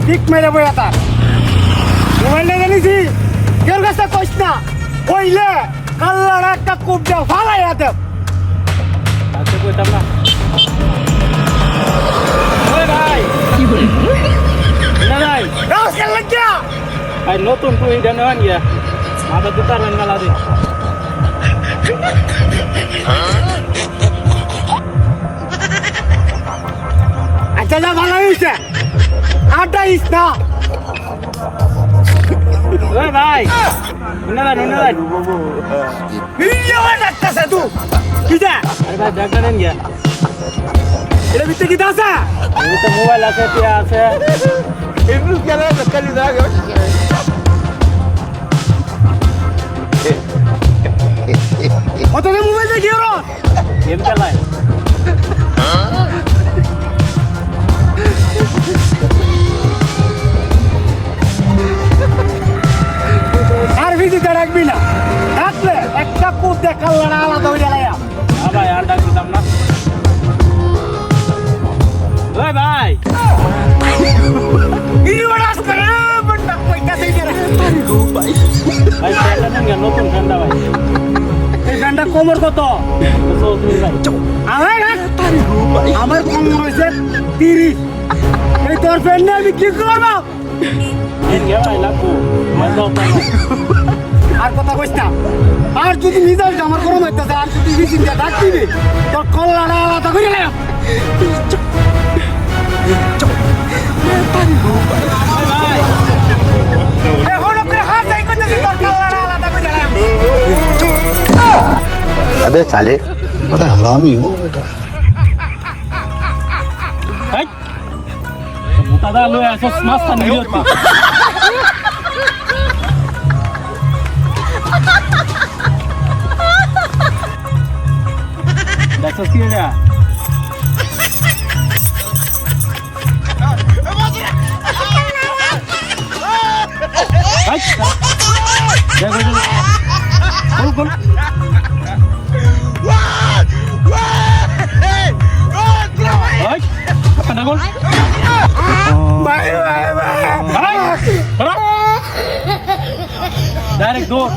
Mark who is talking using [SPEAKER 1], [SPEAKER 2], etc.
[SPEAKER 1] ঠিক মেরে বইয়া তার মোবাইল নিয়ে জানিছি কেউ কাছে কইস না কইলে কাল্লার একটা কূপ দাও ফালাইয়া দেব
[SPEAKER 2] আচ্ছা কইতাম না ওই ভাই
[SPEAKER 3] কি বলে
[SPEAKER 2] না ভাই
[SPEAKER 1] রাস্তা লাগিয়া
[SPEAKER 2] ভাই নতুন তুই এটা নেওয়ান গিয়া মাথা দুটার মেলা দে
[SPEAKER 1] আচ্ছা যা ভালো হয়েছে আটা ইস না
[SPEAKER 2] ওই ভাই না
[SPEAKER 1] ভিডিও ডাক্তার তু কি যা
[SPEAKER 2] আরে ভাই ডাক্তার নেন গিয়া
[SPEAKER 1] এটা ভিতরে কি আছে
[SPEAKER 2] এই তো মোবাইল আছে টিয়া আছে
[SPEAKER 1] এমনি কেন কালি দাও কত মোবাইল দেখি ওর
[SPEAKER 2] গেম খেলায়
[SPEAKER 1] আর ভিডিওতে রাখবি না রাখলে একটা কূপ দেখাল না আলাদা হয়ে যায়
[SPEAKER 2] ভাই আর ডাক দিতাম না ওই ভাই
[SPEAKER 1] ভিডিও রাস্তা রে বন্ডা কইতা দেই রে
[SPEAKER 2] ভাই ফ্যানটা নেন গিয়া নতুন ফ্যানটা ভাই
[SPEAKER 1] এই ফ্যানটা কোমর কত
[SPEAKER 2] চৌত্রিশ ভাই
[SPEAKER 1] আমার কোমর হইছে 30 এই তোর ফ্যান নিয়ে আমি কি করব
[SPEAKER 2] নেন গিয়া ভাই লাগবো
[SPEAKER 1] আর কথা কইস না আর যদি নিজের আমার গরম হইতাছে আর যদি বিচিন দিয়ে ডাক দিবি তোর কল্লাটা আলাদা করে নে
[SPEAKER 2] ভাই
[SPEAKER 1] এখন আপনি হাত যাই করতেছি তোর কল্লাটা আলাদা করে নে
[SPEAKER 4] अबे साले बड़ा हरामी हो बेटा
[SPEAKER 2] ভাই মোটাদা লয়ে আসছ মাস্তা নিয়ে দেখছ কি রে ভাই দেখো কোন ভাই আপনি দেখুন
[SPEAKER 1] ভাই ভাই ভাই
[SPEAKER 2] ডাইরেক্ট দৌড়